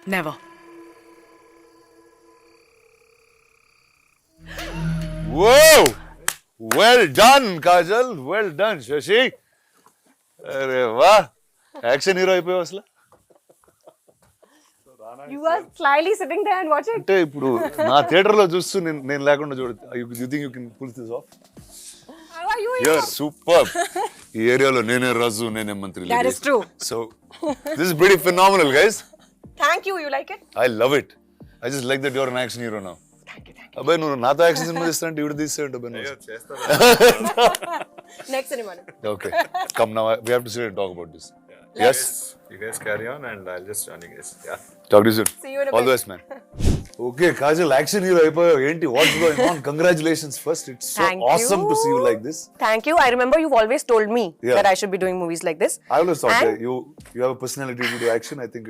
Never. Whoa! Well done, Kajal. Well done, Shashi. अरे वाह action hero అయిపోయావు అసలు You are slyly sitting there and watching. అంటే ఇప్పుడు నా థియేటర్ లో చూస్తూ నేను లేకుండా చూడ you think you can pull this off How are you? You are super ఈ ఏరియాలో Nene Raju Nene Mantri That is true. So this is pretty phenomenal guys Thank you. You like it? I love it I just like that you are an action hero now Thank you. అబ్బాయి నువ్వు నాతో action cinema తీస్తానంటే ఇవిడ తీస్తానంటే అబ్బాయి Next cinema. Okay come now we have to sit and talk about this yes You guys carry on and I'll just join you guys. Yeah. talk to you soon See you in a all bit. the best man okay Kajal action hero అయిపోయావు ఏంటి what's going on congratulations first it's so Thank awesome you. to see you like this Thank you. I remember you've always told me Yeah. that I should be doing movies like this. I always thought And- that you have a personality to do action I think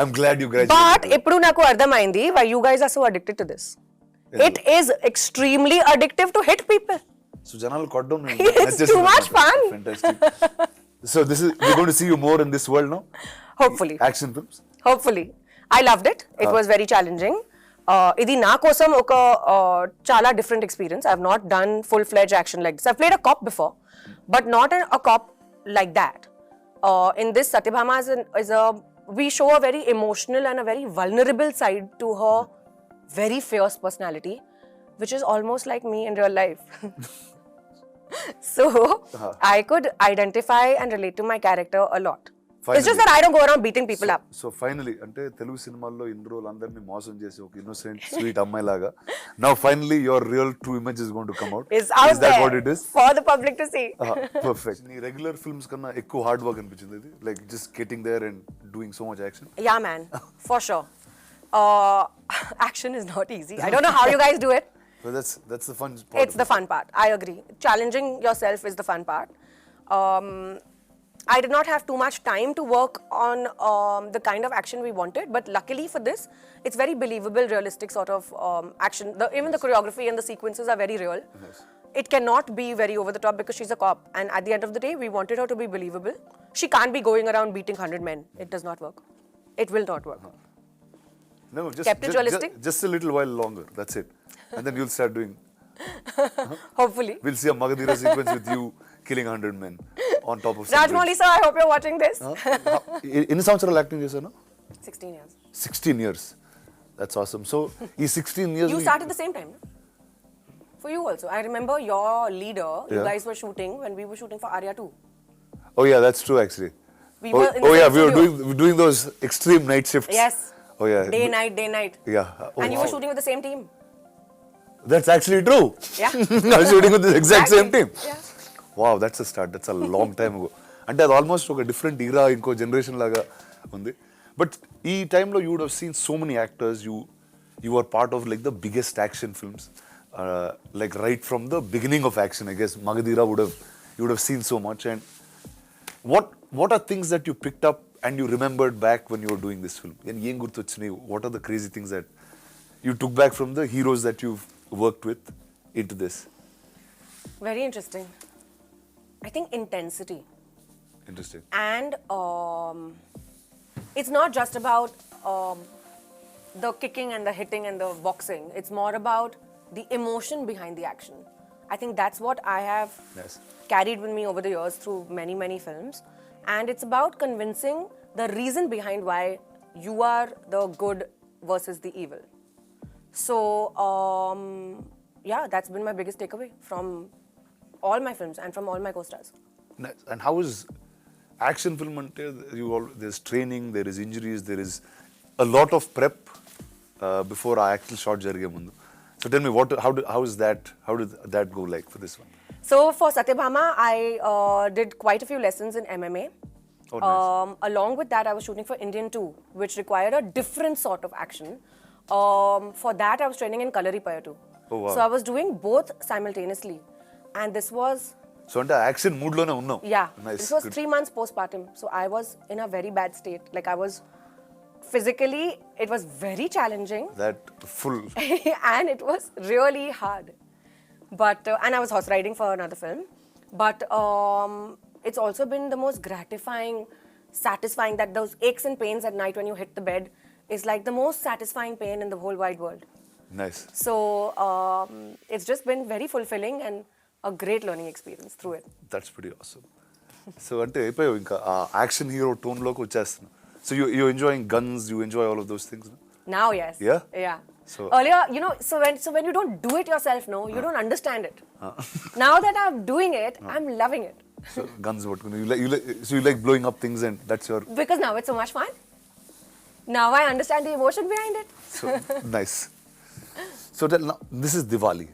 I'm glad you graduated But to it. ఇప్పుడు నాకు అర్థమైంది why you guys are so addicted to this. It is extremely addictive to hit people. so జనాలు కొట్టడం It's too much fun. fantastic so we're going to see you more in this world now Hopefully. action films Hopefully. I loved it. It was very challenging. ఇది నా కోసం ఒక చాలా different experience. I've not done full-fledged action like this. I've played a cop before, but not a cop like that. In this, Satyabhama we show a very emotional and a very vulnerable side to her very fierce personality, which is almost like me in real life. So, I could identify and relate to my character a lot. It's just that I don't go around beating people up. So finally అంటే తెలుగు సినిమాల్లో ఇన్ని రోజులు అందరినీ మోసం చేసి ఒక innocent sweet అమ్మాయి లాగా now finally your real true image is going to come out It's out is that there what it is for the public to see. Perfect నీ రెగ్యులర్ ఫిల్మ్స్ కన్నా ఎక్కువ హార్డ్ వర్క్ అనిపించింది ఇది like just getting there and doing so much action Yeah, man, for sure. Action is not easy. I don't know how you guys do it. So that's the fun part It's the fun part. I agree. Challenging yourself is the fun part. I did not have too much time to work on the kind of action we wanted, but luckily for this, it's very believable, realistic sort of action. Even the choreography and the sequences are very real. Yes. It cannot be very over the top because she's a cop, and at the end of the day, we wanted her to be believable. She can't be going around beating 100 men. It does not work. It will not work. No, Kept it realistic? just a little while longer. That's it. And then you'll start doing. Hopefully. We'll see a Magadira sequence with you killing 100 men on top of. some Rajmouli bridge. sir, I hope you're watching this. ఎన్ని సంవత్సరాలు acting చేశాను 16 years. 16 years. That's awesome. So ఈ 16 years. You started the same time, no? For you also. I remember your leader, you Yeah. guys were shooting when we were shooting for Arya 2. Oh yeah, that's true actually. We oh were in the yeah, same we were studio. doing those extreme night shifts. Yes. Oh yeah. Day, night. Yeah. Oh, And you were wow. shooting with the same team. That's actually true. Yeah. I was shooting with the exact same team. Yeah. Wow, that's a start. That's a long time ago. అంటే అది almost ఒక different ఈరా ఇంకో generation లాగా ఉంది but ఈ టైంలో you would have seen so many actors you are part of like the biggest action films like right from the beginning of action I guess Magadheera would have seen so much and what are things that you picked up and you remembered back when you were doing this film and ఏం గుర్తొచ్చినాయి what are the crazy things that you took back from the heroes that you've worked with into this Very interesting. I think intensity. interesting And it's not just about the kicking and the hitting and the boxing. It's more about the emotion behind the action. I think that's what I have yes carried with me over the years through many films. And it's about convincing the reason behind why you are the good versus the evil. So, yeah, that's been my biggest takeaway from all my films and from all my co-stars. Nice. And how is action film ante there's training, there is injuries, there is a lot of prep before our actual shot jarige mundu. So tell me how did that go like for this one? So for Satyabhama, I did quite a few lessons in MMA. Oh, nice. Along with that, I was shooting for Indian 2, which required a different sort of action. For that, I was training in Kalaripaya too. Oh, wow. So I was doing both simultaneously. And this was, So ante action mood lone unnam. yeah, Nice. this was Good. 3 months postpartum. So I was in a very bad state. Like I was physically, it was very challenging. That full And it was really hard. But and I was horse riding for another film. But it's also been the most gratifying, satisfying that those aches and pains at night when you hit the bed is like the most satisfying pain in the whole wide world. Nice. So it's just been very fulfilling and a great learning experience through it. That's pretty awesome. So అంటే అయిపోయావు ఇంకా ఆ action hero tone లోకి వచ్చేస్తున్నావు. So you enjoying guns, you enjoy all of those things? No? Now, yes. Yeah? Yeah. So- Earlier, you know, so when you don't do it yourself, no, you don't understand it. Now that I'm doing it, I'm loving it. So guns పట్టుకుని you like blowing up things and that's your Because now it's so much fun. Now I understand the emotion behind it. so nice. So now, this is Diwali.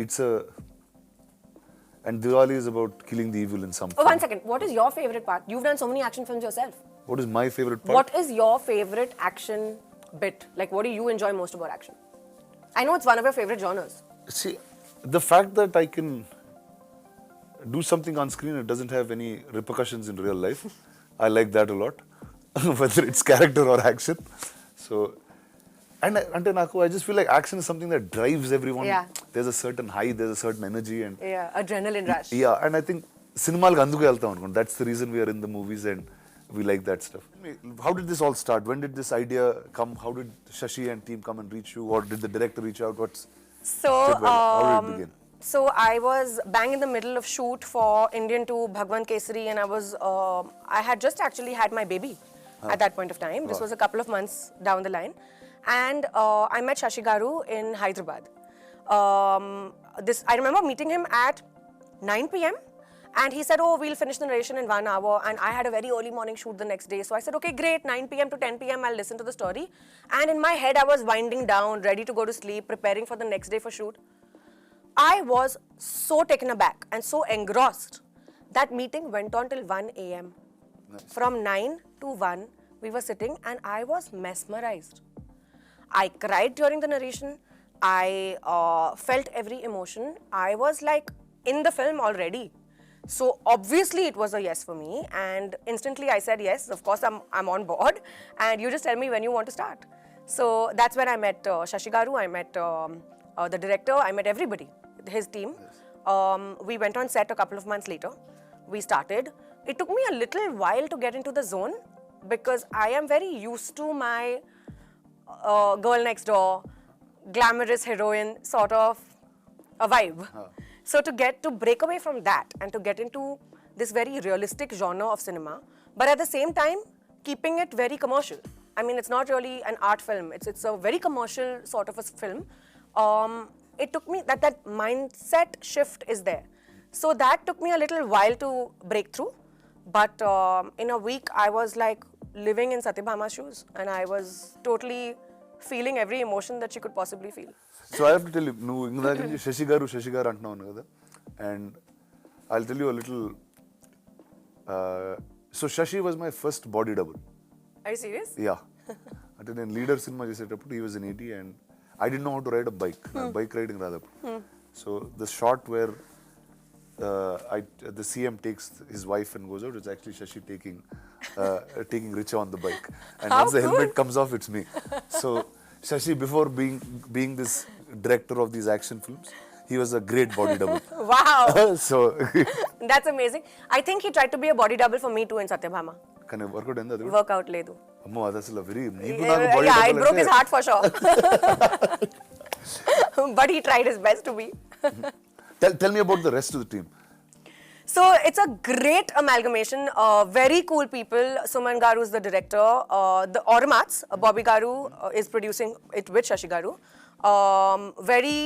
It's a and Diwali is about killing the evil in some Oh, form. one second. What is your favorite part? You've done so many action films yourself. What is my favorite part? What is your favorite action bit? Like, what do you enjoy most about action? I know it's one of your favorite genres. See, the fact that I can do something on screen, it doesn't have any repercussions in real life. I like that a lot, whether it's character or action. So, and I just feel like action is something that drives everyone. Yeah. There's a certain high, there's a certain energy, and Yeah, adrenaline rush. yeah, and I think cinema అందుకు వెళ్తాం అనుకోండి. That's the reason we are in the movies and we like that stuff. How did this all start? When did this idea come? How did Shashi and team come and reach you? Or did the director reach out? So, How did it begin? So I was bang in the middle of shoot for Indian 2 Bhagwan Kesari, and I had just actually had my baby at that point of time. This was a couple of months down the line, and I met Shashi Garu in Hyderabad. I remember meeting him at 9 p.m. and he said, "Oh, we'll finish the narration in 1 hour." And I had a very early morning shoot the next day, so I said, "Okay, great. 9 p.m. to 10 p.m. I'll listen to the story." And in my head, I was winding down, ready to go to sleep, preparing for the next day for shoot. I was so taken aback and so engrossed. That meeting went on till 1 a.m. Nice. From 9 to 1, we were sitting and I was mesmerized. I cried during the narration. I felt every emotion. I was like in the film already. So obviously it was a yes for me, and instantly I said yes. Of course I'm on board, and you just tell me when you want to start. So that's when I met Shashi Garu. I met the director. I met everybody, his team. We went on set a couple of months later. We started. It took me a little while to get into the zone because I am very used to my girl next door, glamorous heroine sort of a vibe. So to break away from that and to get into this very realistic genre of cinema, but at the same time keeping it very commercial. I mean, it's not really an art film. It's a very commercial sort of a film. It took me that mindset shift is there. So that took me a little while to break through. But in a week, I was like living in Satyabhama's shoes, and I was totally feeling every emotion that she could possibly feel. So I have to tell you, నువ్వు ఇందాక నుంచి శశి గారు అంటున్నావు కదా, and I'll tell you a little. So Shashi was my first body double. Are you serious? Yeah. అంటే నేను leader cinema చేసేటప్పుడు he was in 80 and I didn't know how to ride a bike. నాకు bike riding రాదు అప్పుడు. So the shot where the CM takes his wife and goes out, it's actually Shashi taking Richa on the bike. And How once the helmet cool. comes off, it's me. So Shashi, before being this director of these action films, he was a great body double. Wow. So That's amazing. I think he tried to be a body double for me too in Satyabhama. కానీ work out అయింది అది Workout ledu. అమ్మో అది అసలు very నీకు నాకు body Yeah, it broke his heart for sure. But he tried his best to be. Tell me about the rest of the team. So it's a great amalgamation. Very cool people. Suman Garu is the director. The Automats, Bobby Garu is producing it with Shashi Garu. Very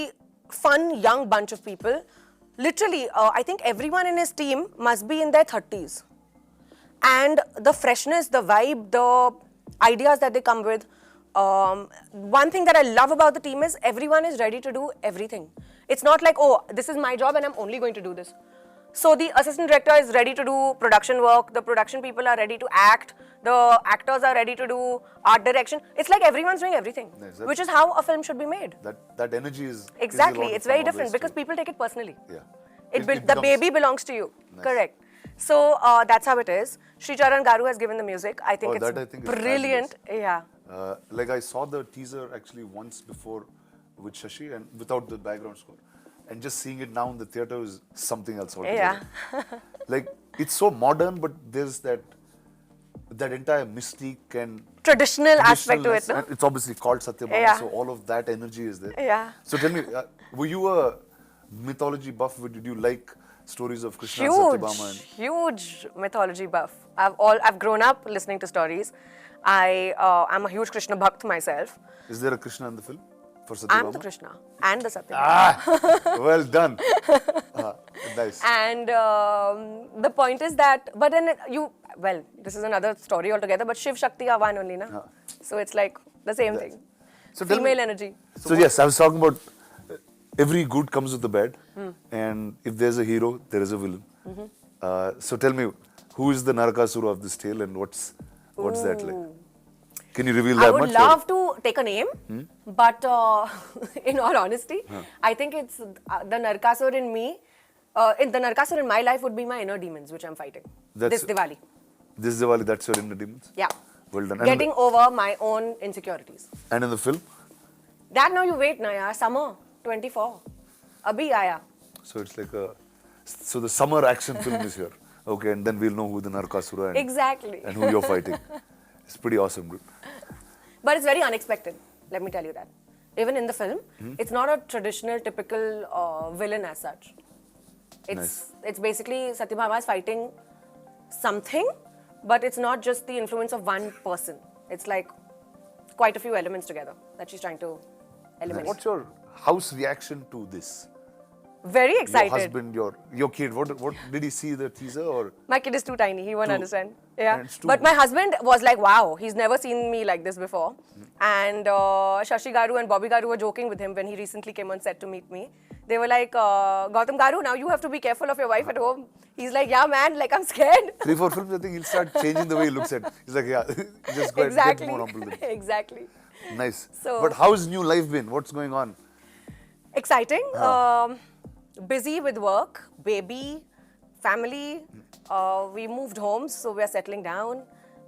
fun young bunch of people. Literally, I think everyone in his team must be in their 30s. And the freshness, the vibe, the ideas that they come with. One thing that I love about the team is everyone is ready to do everything. It's not like, oh, this is my job and I'm only going to do this. So the assistant director is ready to do production work. The production people are ready to act. The actors are ready to do art direction. It's like everyone's doing everything, Yes, which is how a film should be made. That energy is Exactly. is a lot of It's very fun different always because too. people take it personally. Yeah. The becomes- baby belongs to you. Nice. Correct. So that's how it is. Sri Charan Garu has given the music. I think Oh, it's that I think is brilliant. Yeah. Like I saw the teaser actually once before with Shashi and without the background score, and just seeing it now in the theater is something else altogether. Yeah. Like it's so modern, but there's that that entire mystique and Traditional aspect to it, traditionalness, no? and it's obviously called Satyabhama, Yeah. so all of that energy is there. Yeah. So tell me, were you a mythology buff? Did you like stories of Krishna and Huge, Satyabhama? huge mythology buff. I've grown up listening to stories. I'm a huge Krishna bhakt myself. Is there a Krishna in the film for Satyabhama? I'm the Krishna and the Satyabhama. Well done. Nice. And the point is that, but then this is another story altogether, but Shiv Shakti are one only, na? So it's like the same thing. So tell me- Female energy. So yes, I was talking about every good comes with a bad, and if there's a hero, there is a villain. So tell me, who is the Narakasura of this tale, and what's that like? Can you reveal I that would much? love to take a name, but in all honesty, I think it's the Narakasura in me. The Narakasura in my life would be my inner demons, which I'm fighting this Diwali. This Diwali, that's your inner demons? Yeah. Well done. Getting over my own insecurities. And in the film? That now you wait, na yaar. Summer 24. Abhi aaya. So it's like so the summer action film is here. Okay, and then we'll know who the Narakasura Exactly. and who you're fighting. It's pretty awesome, dude. But it's very unexpected, let me tell you that. Even in the film, it's not a traditional, typical villain as such. It's basically Satyabhama is fighting something, but it's not just the influence of one person. It's like quite a few elements together that she's trying to eliminate. What's your house reaction to this? Very excited. Your husband, your kid, what did he see the teaser or? My kid is too tiny, he won't understand. Yeah. And it's too- But my husband was like, wow, he's never seen me like this before. And Shashi Garu and Bobby Garu were joking with him when he recently came on set to meet me. They were like, Gautam Garu, now you have to be careful of your wife at home. He's like, yeah, man, like I'm scared. 3-4 films, I think he'll start changing the way he looks at it. He's like, yeah, just go ahead, Exactly. get more humble. Then. Exactly. Nice. So- But how's new life been? What's going on? Exciting. Busy with work, baby, family. We moved homes, so we're settling down.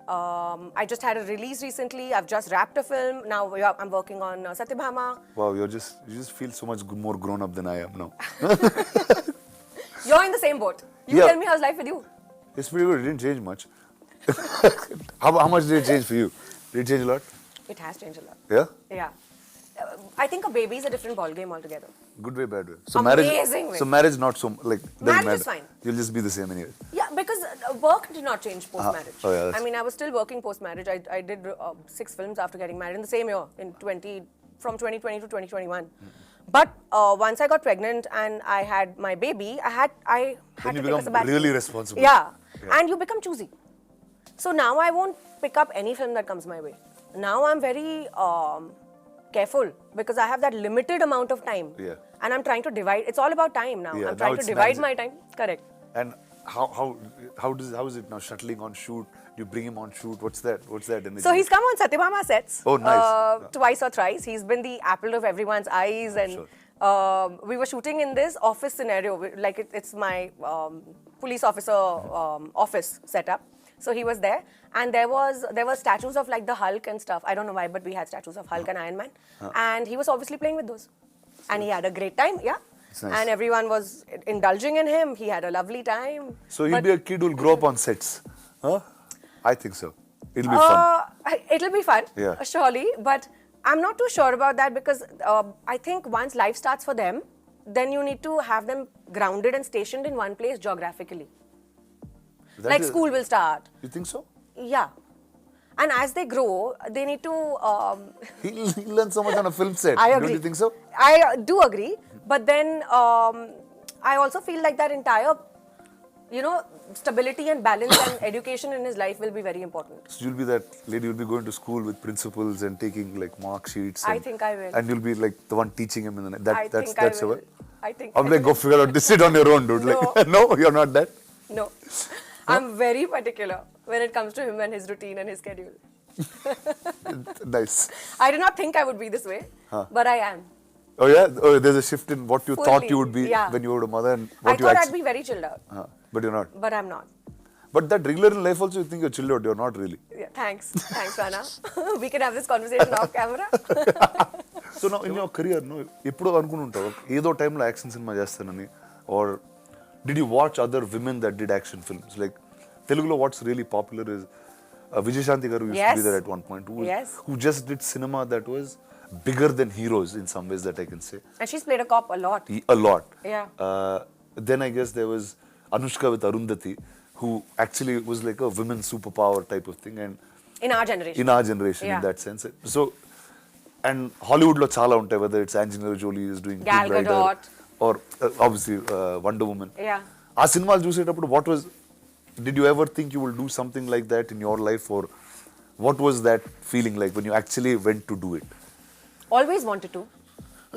I just had a release recently. I've just wrapped a film. Now I'm working on Satyabhama. Wow, you just feel so much more grown up than I am now. You're in the same boat. You Yeah. tell me how's life with you? It's pretty good. It didn't change much. how much did it change for you? Did it change a lot? It has changed a lot. Yeah? Yeah. I think a baby is a different ballgame altogether. Good way, bad way. So Amazing way. marriage not so like doesn't Marriage matter. is fine. You'll just be the same anyway. Yeah, because work did not change post-marriage. Oh, yeah, that's- I mean, I was still working post-marriage. I did 6 films after getting married in the same year, from 2020 to 2021. But once I got pregnant and I had my baby, I had Then to you take a become sabbatical. really responsible. Yeah. And you become choosy. So now I won't pick up any film that comes my way. Now I'm very careful because I have that limited amount of time. Yeah. And I'm trying to divide. It's all about time now. Yeah, I'm now trying to it's divide managing. my time. Correct. And how is it now shuttling on shoot? You bring him on shoot. What's that energy? So he's come on Satyabhama sets. Oh, nice. Twice or thrice. He's been the apple of everyone's eyes, and Sure. we were shooting in this office scenario. Like it's my police officer office setup. So he was there, and there were statues of like the Hulk and stuff. I don't know why, but we had statues of Hulk and Iron Man, and he was obviously playing with those, and he had a great time. Yeah. It's nice. And everyone was indulging in him. He had a lovely time. So he'll But- be a kid who'll grow up on sets. Huh? I think so. It'll be fun. It'll be fun, Yeah. surely. But I'm not too sure about that because I think once life starts for them, then you need to have them grounded and stationed in one place geographically. That Like is- school will start. You think so? Yeah. And as they grow, they need to. He'll learn so much on a film set. I agree. Don't you think so? I do agree. But then I also feel like that entire, stability and balance and education in his life will be very important. So you'll be that lady who'll be going to school with principals and taking like mark sheets. I and- think I will. And you'll be like the one teaching him in the night. That's I a will. way. I think I'm I like, will. go figure out this. Sit on your own, dude. Like, no, you're not that. No. I'm very particular when it comes to him and his routine and his schedule. Nice. I did not think I would be this way, but I am. Oh yeah. Oh, there's a shift in what you thought Fully, you would be yeah. when you were a mother and I what you thought actually. I'd be very chilled out, But you're not. but I'm not. But that regular in life also, you think you're chilled out. You're not really. Yeah, thanks, Rana. We can have this conversation off camera. So now in your career, no, ఎప్పుడో అనుకుని ఉంటావు ఏదో టైంలో action cinema చేస్తానని or did you watch other women that did action films? Like Telugulo, what's really popular is Vijay Shanti Garu used to Yes. be there at one point, Yes. who just did cinema that was bigger than heroes in some ways that I can say. And she's played a cop a lot. A lot. Yeah. Then I guess there was Anushka with Arundhati, who actually was like a women's superpower type of thing, and In our generation. in our generation, Yeah. in that sense. So, and Hollywood lo chala untai, whether it's Angelina Jolie is doing Gal Tomb Raider, Gadot. or obviously Wonder Woman. Yeah. ఆ సినిమాలు చూసేటప్పుడు what was, did you ever think you will do something like that in your life, or what was that feeling like when you actually went to do it? Always wanted to.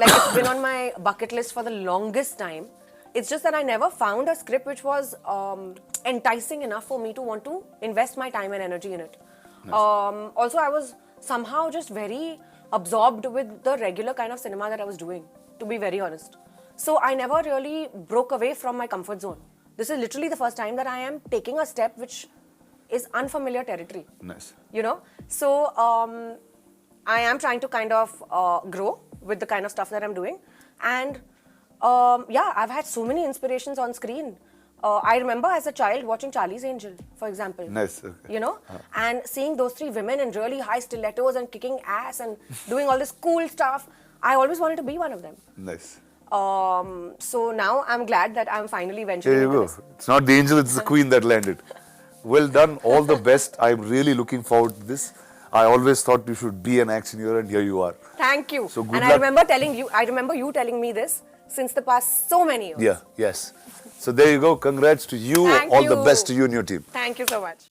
Like, it's been on my bucket list for the longest time. It's just that I never found a script which was enticing enough for me to want to invest my time and energy in it. Also, I was somehow just very absorbed with the regular kind of cinema that I was doing, to be very honest. So I never really broke away from my comfort zone. This is literally the first time that I am taking a step which is unfamiliar territory. Nice. You know, so I am trying to kind of grow with the kind of stuff that I'm doing, and yeah, I've had so many inspirations on screen. I remember as a child watching Charlie's Angel, for example. Nice. Okay. You know, and seeing those three women in really high stilettos and kicking ass and doing all this cool stuff. I always wanted to be one of them. Nice. So now I'm glad that I'm finally venturing There you into go. this. It's not the angel, it's the queen that landed. Well done. All the best. I'm really looking forward to this. I always thought you should be an action hero, and here you are. Thank you. So good and luck. I remember you telling me this since the past so many years. Yeah, yes. So there you go. Congrats to you. Thank All the you. best to you and your team. Thank you so much.